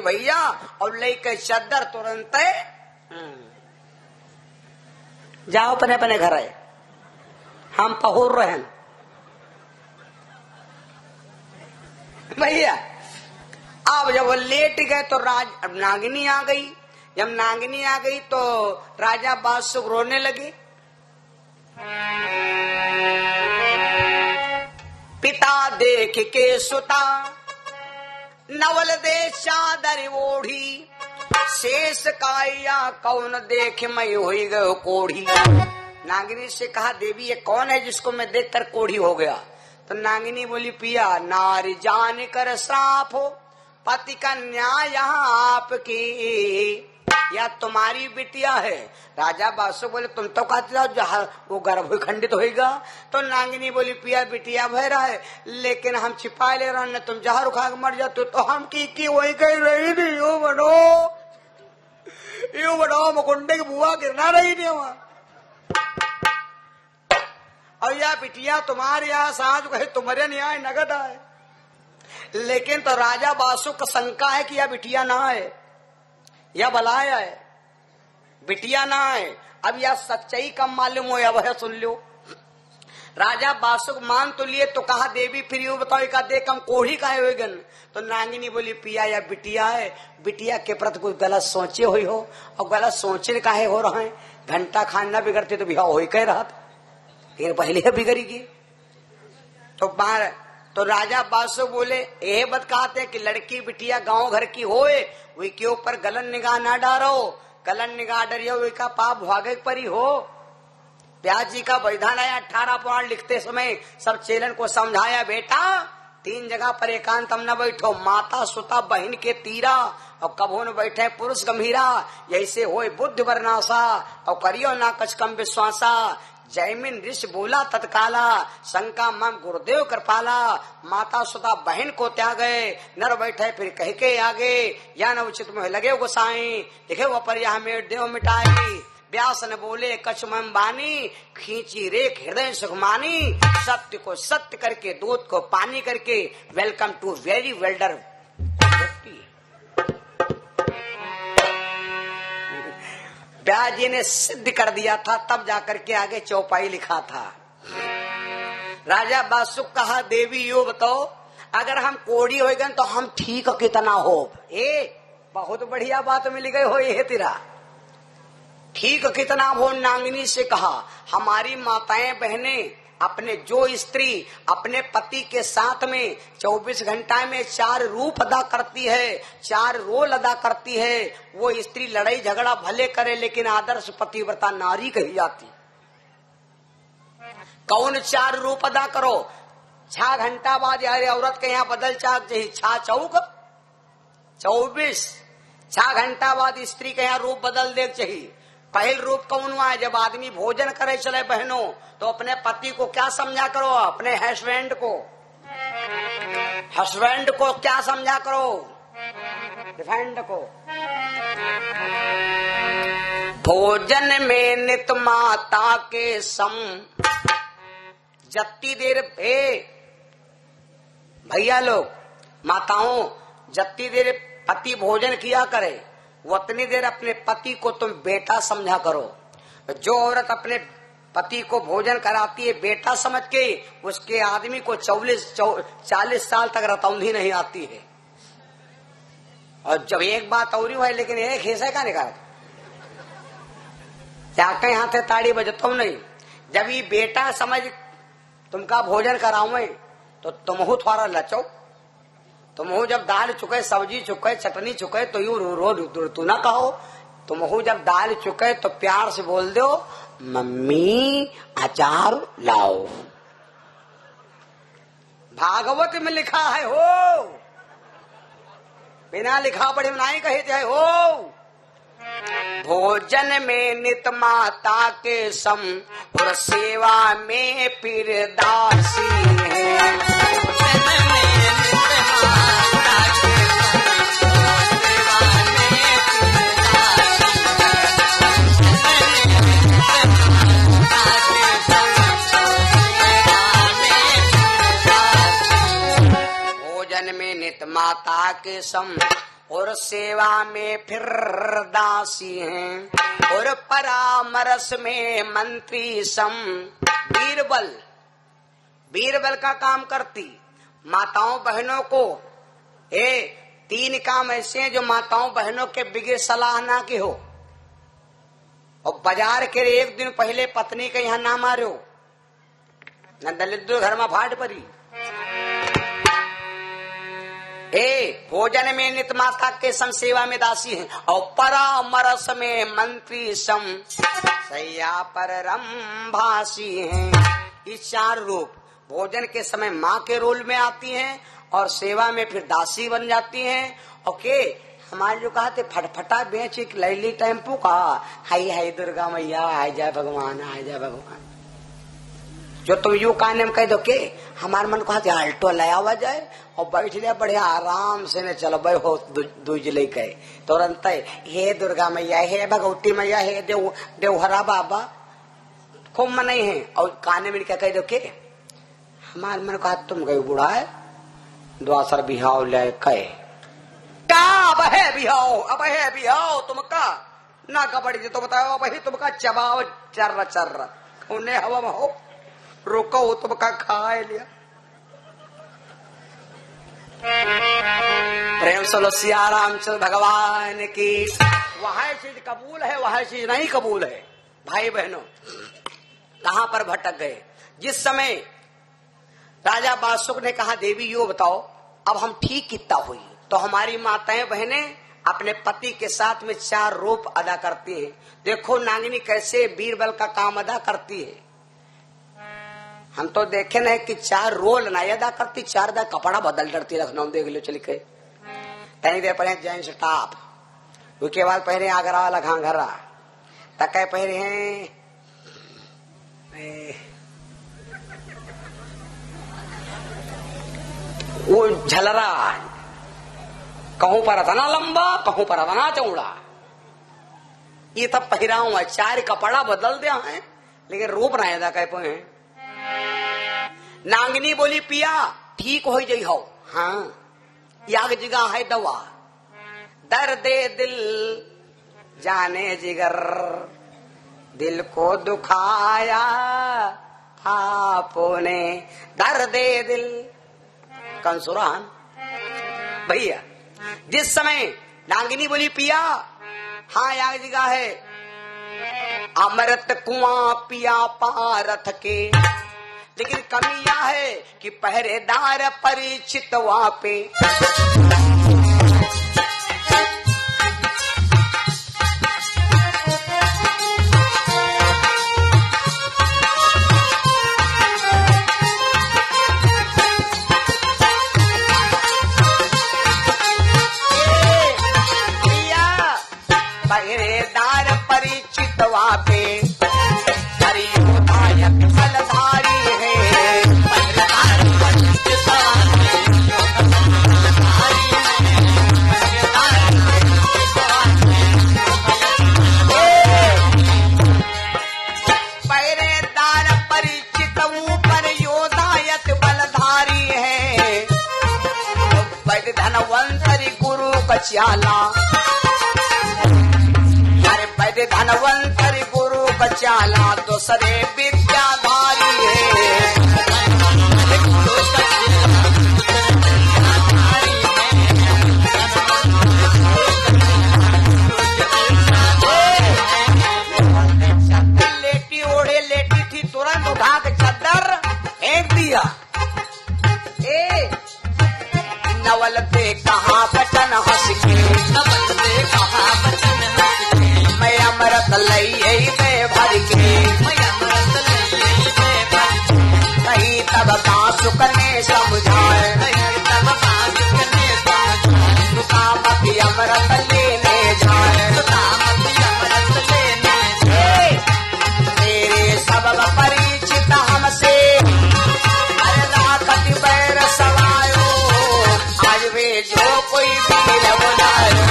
भैया और लेके चद्दर तुरंत जाओ अपने अपने घर है, हम पहुर रहे हैं भैया। अब जब वो लेट गए तो नागिनी आ गई। जब नागिनी आ गई तो राजा बादशाह रोने लगे। पिता देख के सुता नवल दे चादर ओढ़ी, शेष काया कौन देख मैं हुई गयो कोढ़ी। नागिनी से कहा देवी ये कौन है जिसको मैं देखकर कोढ़ी हो गया। तो नागिनी बोली पिया नारी जान कर श्राप हो, पति का न्याय यहाँ आपकी, या तुम्हारी बिटिया है। राजा बादशाह बोले तुम तो कहते हो वो गर्भ खंडित होगा। तो नागिनी बोली पिया बिटिया भैरा है, लेकिन हम छिपा ले रहे, तुम जहर खा के मर जाते तो हम की वही कही रही नहीं। यो बड़ो मुकुंडे की बुआ गिरना रही नहीं वहां, और या बिटिया तुम्हारे यहाँ साँझ कहे तुम्हारे न्याय नगद आए। लेकिन तो राजा बादशाह का शंका है कि यह बिटिया ना है, यह बलाया है, बिटिया ना है। अब यह सच्चाई कम मालूम हो, अब है सुन लो। राजा बादशाह मान तो लिए तो कहा देवी फिर यूं बताओ का देख हम कोढ़ी का है। तो नागिनी बोली पिया या बिटिया है, बिटिया के प्रति कोई गलत सोचे हुई हो, और गलत सोचने का है हो रहा है। घंटा खाना बिगड़ते तो बिहाव हो ही कह रहा था, फिर पहले है बिगड़ेगी। तो राजा बादशाह बोले यह बात कहते हैं कि लड़की बिटिया गांव घर की होए, वही के ऊपर गलन निगाह ना डारो, गलन निगाह डरियो वही का पाप भागे पर ही हो। व्यास जी का विधान आया 18 पुराण लिखते समय सब चेलन को समझाया बेटा 3 जगह पर एकांतम न बैठो, माता सुता बहन के तीरा, और कभो न बैठे पुरुष गंभीरा, यही से होए बुद्धि वर्नासा, और करियो ना कछ कम विश्वासा। जयमिन ऋषि बोला तत्काला, शंका मम गुरुदेव कृपाला, माता सुता बहन को त्यागे, नर बैठे फिर कह के आगे, या न उचित में लगे गोसाई, लिखे वो पर यह मेट देव मिटाएगी। व्यास न बोले कछ मम बानी, खींची रेख हृदय सुखमानी, सत्य को सत्य करके दूध को पानी करके, वेलकम टू वेरी वेल्डर। व्यास जी ने सिद्ध कर दिया था, तब जाकर के आगे चौपाई लिखा था। राजा बादशाह कहा देवी यो बताओ अगर हम कोढ़ी हो गए तो हम ठीक कितना हो। बहुत बढ़िया बात मिल गई हो ये तेरा, ठीक कितना हो। नागिनी से कहा हमारी माताएं बहनें अपने जो स्त्री अपने पति के साथ में 24 घंटा में 4 रूप अदा करती है, 4 रोल अदा करती है, वो स्त्री लड़ाई झगड़ा भले करे लेकिन आदर्श पतिव्रता नारी कही जाती। कौन 4 रूप अदा करो? 6 घंटा बाद यार औरत के यहाँ बदल चाक चाहिए, 6 चौक 24, 6 घंटा बाद स्त्री के यहाँ रूप बदल दे चाहिए। पहल रूप कौन हुआ है? जब आदमी भोजन करे चले बहनों तो अपने पति को क्या समझा करो, अपने हस्बैंड को क्या समझा करो, डिफेंड को। भोजन में नित माता के सम, जत्ती देर भैया लोग माताओं जत्ती देर पति भोजन किया करे उतनी देर अपने पति को तुम बेटा समझा करो। जो औरत अपने पति को भोजन कराती है बेटा समझ के, उसके आदमी को 40 साल तक रतौंधी नहीं आती है। और जब एक बात और है लेकिन एक हिस्सा का निकाल जाके यहाँ से ताड़ी बजता हूं नहीं। जब ये बेटा समझ तुमका भोजन करावे तो तुमहू थोड़ा लचो, तुमहू जब दाल चुके सब्जी चुके चटनी चुके तो यूं रो तू ना कहो। तुमहू जब दाल चुके तो प्यार से बोल दो मम्मी अचार लाओ। भागवत में लिखा है हो, बिना लिखा पढ़े नहीं कहे थे हो। भोजन में नित माता के सम और सेवा में फिर दासी है। भोजन में नित माता के सम और सेवा में फिर दासी हैं और परामर्श में मंत्री सम। बीरबल का काम करती माताओं बहनों को। 3 काम ऐसे हैं जो माताओं बहनों के बिगड़ सलाह ना की हो। और बाजार के 1 दिन पहले पत्नी के यहाँ ना मारो, न दलित घर में फाट परी। भोजन में नित माता के सम, सेवा में दासी हैं और परामर्श में मंत्री सम, सैया पर रंभासी हैं। ये 4 रूप भोजन के समय माँ के रोल में आती हैं और सेवा में फिर दासी बन जाती हैं। ओके, हमारे जो कहा थे फटफटा बेच एक लैली टेम्पू का, हाय हाय दुर्गा मैया, आय जाए भगवान, आय जाए भगवान। जो तुम यू कान में कह दो के हमारे मन को हाथ आल्टो लाया हुआ जाए और बैठ जाए बढ़िया आराम से न चलो भाई हो दूजले कहे तुरंत हे दुर्गा मैया, हे भगवती मैया, हे देवहरा बाबा, खूब मनाई है। और काने में क्या कह दो के हमारे मन को हाथ तुम गए बुढ़ा है द्वासर बिहाव ले कहे का, अब है बिहाव तुमका ना कपड़ी तो बताओ भाई तुमका चबाओ चर्र उन्हें हवा में हो रोको तुमका खाए लिया। प्रेम सलो सिया रामचंद्र भगवान की। वह चीज कबूल है, वह चीज नहीं कबूल है। भाई बहनों, कहां पर भटक गए। जिस समय राजा बासुक ने कहा देवी यो बताओ अब हम ठीक कितना हुई, तो हमारी माताएं बहनें अपने पति के साथ में 4 रूप अदा करती हैं। देखो नागिनी कैसे बीरबल का काम अदा करती है। हम तो देखे नहीं कि 4 रोल नहीं अदा करती, 4 दा कपड़ा बदल करती। लखनऊ देख लो चल के तनी देर पहले जेंट्स टॉप, उसके बाद पहले आगरा वाला घाघरा, तक पहले हैं वो झलरा, कहूं पर अतना लंबा कहूं पर अतना चौड़ा। ये तब पहिराऊ है, 4 कपड़ा बदल दिया है लेकिन रूप नहीं अदा कर पाए। नांगनी बोली पिया ठीक हो जाई हो, हाँ याग जगह है दवा, दर्द दिल जाने जिगर, दिल को दुखाया आपने, दर्द दिल कंसुरान। भैया जिस समय नांगिनी बोली पिया हाँ याग जगह है, अमृत कुआं पिया पारथ के, लेकिन कमी यह है कि पहरेदार परिचित वहां पे। पहरेदार परिचित वहां पे, धनवंतरी गुरु बचाला, अरे पहले धनवंतरी गुरु बचाला, दूसरे विद्याधारी है। लेटी ओढ़े लेटी थी, तुरंत उठा के चादर फेंक दिया। नवल पे कहा बचन हंस के, नवल पे कहा बचन हंस के, मैं अमृत लई दे भर के, मैं अमृत लई दे भर के, कहीं तब बासुक ने समझाए, कहीं तब बासुक ने समझाए, सुकामती अमृत लेने जाए, सुकामती अमृत लेने जाए। मेरे सबब परिचित हमसे बैर सवायो, आज वे जो कोई वीर बनायो,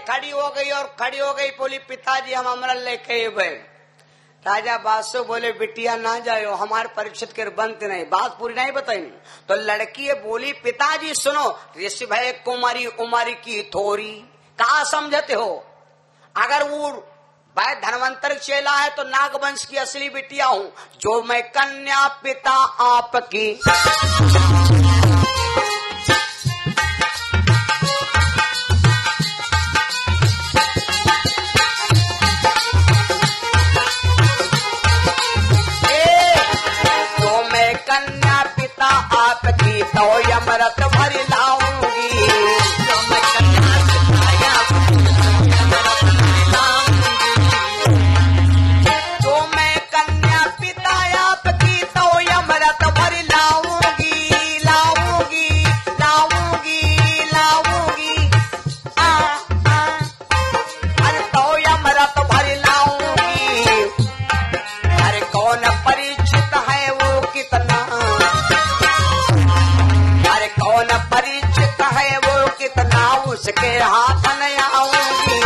खड़ी हो गई और खड़ी हो गई बोली पिताजी हम अमृत लेके गए। राजा बादशाह बोले बिटिया ना जायो, हमारे परीक्षित के बनते नहीं, बात पूरी नहीं बताई। तो लड़की बोली पिताजी सुनो, ऋषि भय कुमारी उमारी की थोरी, कहा समझते हो? अगर वो भाई धनवंतर चेला है तो नागवंश की असली बिटिया हूँ, जो मैं कन्या पिता आपकी। कन्या पिता आपकी तो अमृत भरी लाऊंगी, तो मैं कन्या पिता तो मैं कन्या पिता आपकी तो अमृत भरी लाऊंगी, लाऊंगी लाऊंगी लाऊंगी अरे तो अमृत भरी लाऊंगी। अरे कौन परिचित है वो कितना, अरे कौन परिचित है वो कितना, उसके हाथ न आऊंगी।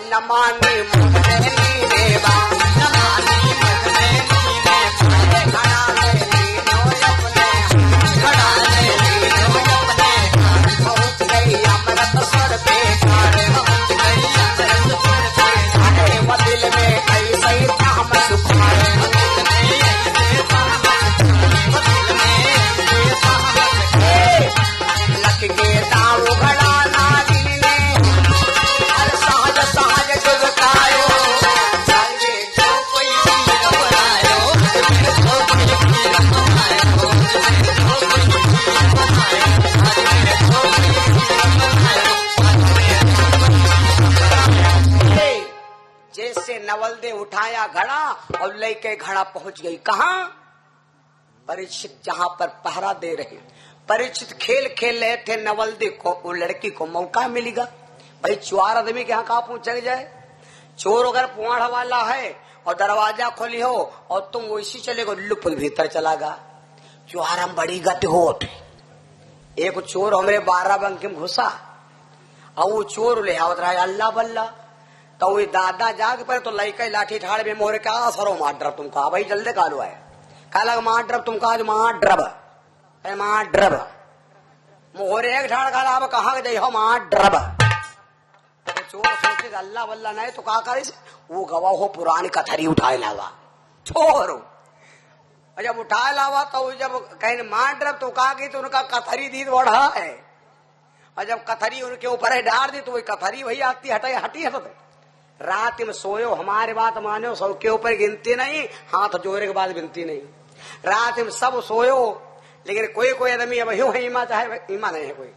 न मानी मुझे देवा, न मानी मुझे खड़ा नहीं अपने, खड़ा नहीं अपने, पहुंच गई अमृत स्वर पे, पहुंच गई अमृत स्वर पे। अरे वो दिल में ऐसे ही था हम सुखाए, लक के दाव घड़ा नागिन ने, हर सहज सहज जुगतायो, सर्वे जो कोई घबरायो, जो कोई जैसे नवल दे उठाया घड़ा और लेके घड़ा पहुंच गई कहाँ? परीक्षित जहां पर पहरा दे रहे। परीक्षित खेल खेल रहे थे, नवलदे को वो लड़की को मौका मिलेगा। भाई चुआर आदमी के यहाँ कहाँ पहुंच जाए? चोर अगर पुआड़ वाला है और दरवाजा खोली हो और तुम वैसी चले गो, लुप भीतर चला गा। चुआर हम बड़ी गति होत। एक चोर हमरे 12 बंक में घुसा और वो चोर ले आवत रहा अल्लाह बल्ला। तो वो दादा जाग पर तो लड़का लाठी ठाड़ में मोहरे क्या सरो मार ड्रब तुमका भाई जल्दी कालू है काला मार ड्रब तुमका आज मार ड्रब मोहरे एक ठाड़ काला अब कहा गई हो मार ड्रब। तो चोर सोचे अल्लाह बल्ला नहीं तो क्या करे, वो गवाह हो पुरानी कथरी उठाए लावा छोर। जब उठाए लावा तो जब कहीं मार ड्रब तो कहा गई तो उनका कथरी दी बढ़ा है, और जब कथरी उनके ऊपर डाल दी तो वही कथरी वही आती हटी हटते। रात में सोयो हमारे बात मानो, सौ के ऊपर गिनती नहीं, हाथ जोड़े के बाद गिनती नहीं। रात में सब सोयो, लेकिन कोई कोई आदमी अब यूं है ईमा चाहे ईमा नहीं है, कोई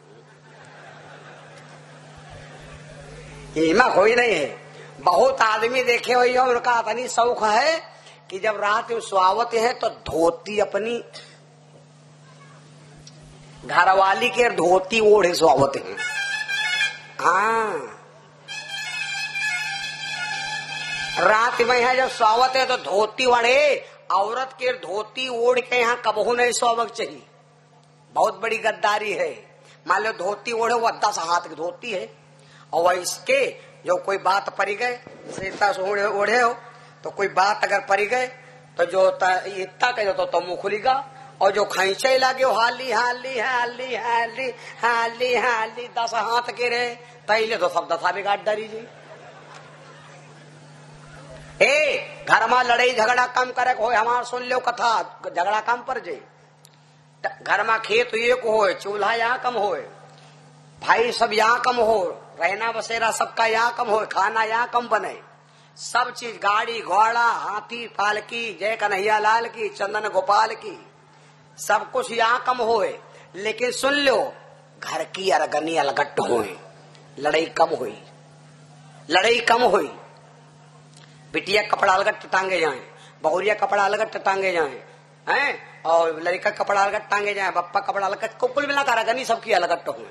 ईमा कोई नहीं है। बहुत आदमी देखे हुए उनका इतनी शौक है कि जब रात में सुहावते हैं तो धोती अपनी घरवाली के धोती ओढ़े सुहावते हैं। हाँ रात में है जब स्वागत है तो धोती वड़े, औरत के धोती ओढ़ के यहाँ कबहू नहीं स्वागत चाहिए, बहुत बड़ी गद्दारी है। मान लो धोती ओढ़े वो 10 हाथ की धोती है, और वह इसके जो कोई बात पड़ी गए इतना ओढ़े हो तो कोई बात अगर पड़ी गए तो जो इतना कह तो मुंह खुलेगा, और जो खींचे लगे हाली हाली हाली हाली हाली हाली 10 हाथ के रहे पहले तो सब दफा बिगाड़ डरी जी। घर में लड़ाई झगड़ा कम करे हो, हमार सुन लो कथा, झगड़ा कम पर जे। घर में खेत एक हो, चूल्हा यहाँ कम हो, भाई सब यहाँ कम हो, रहना बसेरा सबका यहाँ कम हो, खाना यहाँ कम बने, सब चीज गाड़ी घोड़ा हाथी पालकी जय कन्हैया लाल की चंदन गोपाल की सब कुछ यहाँ कम होए। लेकिन सुन लो घर की अरगनी अलगट हुई, लड़ाई कम हुई, लड़ाई कम हुई। बिटिया कपड़ा अलगट टांगे जाए, बहुरिया कपड़ा अलगट टांगे जाए हैं, और लड़का कपड़ा अलगट टांगे जाए, बप्पा कपड़ा अलगट कुल मिला कर अरगनी सबकी अलगट हुई।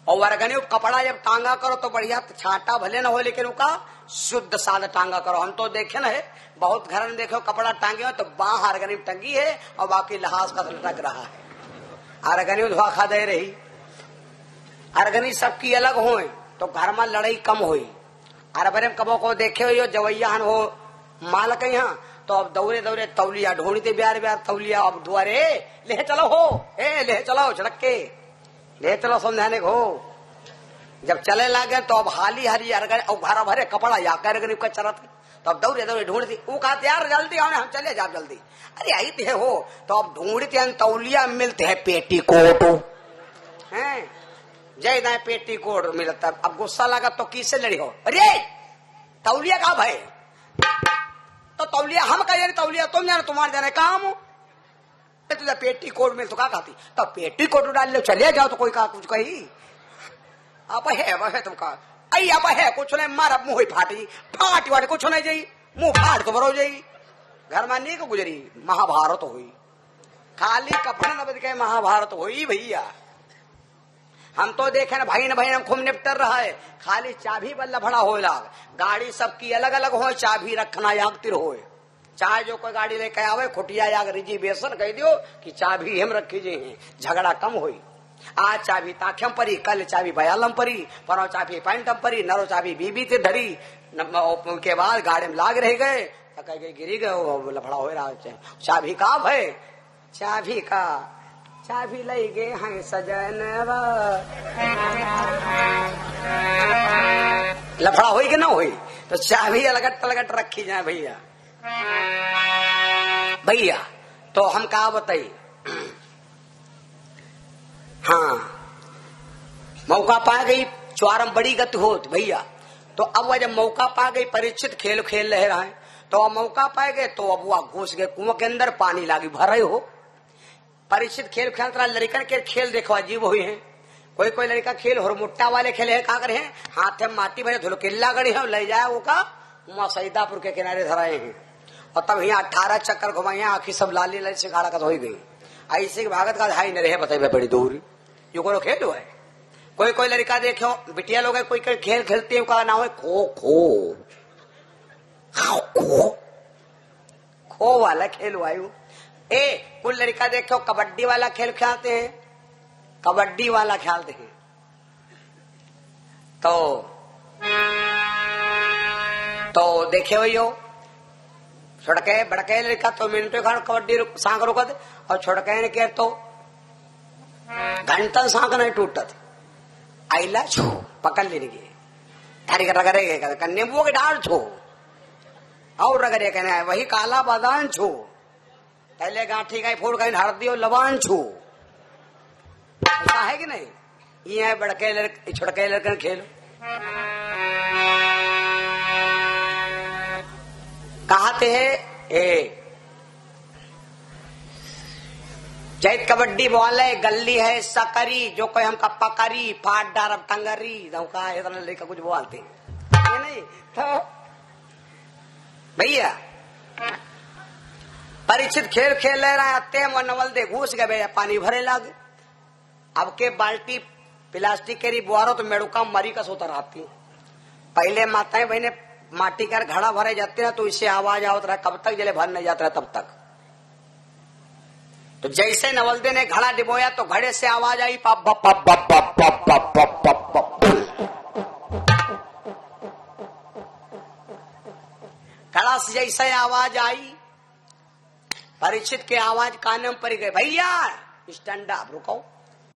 और वर्गनी कपड़ा जब टांगा करो तो बढ़िया छाटा भले न हो, लेकिन उसका शुद्ध सादा टांगा करो। हम तो देखे न है बहुत घर में देखो कपड़ा टांगे हो तो बाह अर्गनी टंगी है और बाकी लहाज का लटक रहा है, अर्गनी धोखा खा दे रही। अर्गनी सबकी अलग हो तो घर में लड़ाई कम हुई। अरबरे कबो को देखे हो जवैया हो मालक यहाँ तो अब दौरे दौरे तौलिया ढूंढते ब्यार ब्यार तौलिया, अब दुआरे ले चलो हो, ले चलो झड़क के ले चलो समझाने को। जब चले लगे तो अब हाली हरी अर्गन और घर भरे कपड़ा या कर का चरत, तो अब दौड़े दौड़े ढूंढती वो कहते यार जल्दी आओ हम चले जाओ जल्दी, अरे आई थे हो तो अब ढूंढते हैं तौलिया मिलते है पेटी कोट है, जय दाए पेटी कोट मिलता। अब गुस्सा लगा तो किससे लड़ी हो, अरे तौलिया का भाई तो तौलिया हम कह तौलिया तुम जाने तुम्हारे जाने काम हो, तुझे पेटी कोट में तो क्या कहती, तो पेटी कोट डाल लो चले जाओ तो कोई कहा कुछ कही अब है तुम कहा आई अब है कुछ नहीं मार मुंह ही फाटी फाटी वाटे कुछ नहीं जाई मुंह फाट तो बरो जाई। घर में नहीं को गुजरी महाभारत हुई, खाली कपड़े न बद के महाभारत हुई भैया। हम तो देखे ना भाई हम खूब निपटर रहा है, खाली चाबी बल्ला भड़ा हो लाग, गाड़ी सबकी अलग अलग हो, चाबी रखना याग तिर हो। चाहे जो कोई गाड़ी लेके आवे खुटिया याग रिजर्वेशन कह दियो कि चाबी हम रखी जी हैं, झगड़ा कम हुई। आज चाबी ताख्यम परी, कल चाबी बयालम परी, परो चाबी पैंटम परी, नरो चाबी बीबी ते धरी, उनके बाद गाड़ी में लाग रह गए कह गए गिरी गए लफड़ा हो रहा। चाबी का भाई चाबी का चाबी लई गे हैं सजनवा, लफड़ा हुई कि ना हुई, तो चाबी अलगट तलगट रखी जाए भैया। भैया तो हम कहा बताई, हाँ मौका पा गई चौरम बड़ी गति होत भैया। तो अब वह जब मौका पा गई परीक्षित खेल खेल रहे हैं तो अब मौका पाए गए तो अब वह घुस गए कुआं के अंदर, पानी लागी भर रहे हो। परीक्षित खेल खेल रहा, लड़कन के खेल देखो अजीब हुई है। कोई कोई लड़का खेल और मुट्टा वाले खेले है, का करे हैं हाथ में माटी भरे धुलो किल्ला गड़ी है ले जाए वो का वहां सईदापुर के किनारे धराए हैं, और तब यहाँ 18 चक्कर घुमाए आखिर सब लाली लाली से गाड़ा का हो गई। ऐसे भागत का हाई न रहे बताइए बड़ी दूर यो को खेल है। कोई कोई लड़का देखो बिटिया लोग कोई कोई खेल खेलते हैं, का नाम है खो खो, खो खो वाला खेल वायु। कुल लड़का देखो कबड्डी वाला खेल खेलते हैं, कबड्डी वाला खेलते हैं। तो देखे हो यो छोड़के बड़के लड़का तो मिनटों खान कबड्डी सांग रोकत, और छोड़के ने के तो घंटा सांग नहीं टूटत, आईला छो पकड़ लेने की थारी कर रगड़े नींबू के डाल छो और रगड़े कहना है वही काला बादाम छो, पहले गांठी का फोड़ का हरदी और लवान छू, ऐसा है कि नहीं। ये बड़के लड़के छोटके लड़के खेल कहते हैं जैत कबड्डी बोले गली है सकरी, जो कोई हमका पकड़ी फाट डार टंगरी का इतना लड़का कुछ बोलते ये नहीं। तो भैया परीक्षित खेल खेल ले रहा है, नवल दे घुस गए भैया पानी भरे लागे। अब के बाल्टी प्लास्टिक के बुआरो तो मेड़ुका मरी का सोता रहती। पहले माताएं बहने माटी का घड़ा भरे जाते हैं तो इससे आवाज आवत रहा, कब तक जले भर नहीं जाता तब तक। तो जैसे नवलदे ने घड़ा डिबोया तो घड़े से आवाज आई पप पप पप पप पप पप पप पप पप पप, घड़ा से जैसे आवाज आई परीक्षित के आवाज कान में पड़ गए, भैया स्टैंड अप रुको,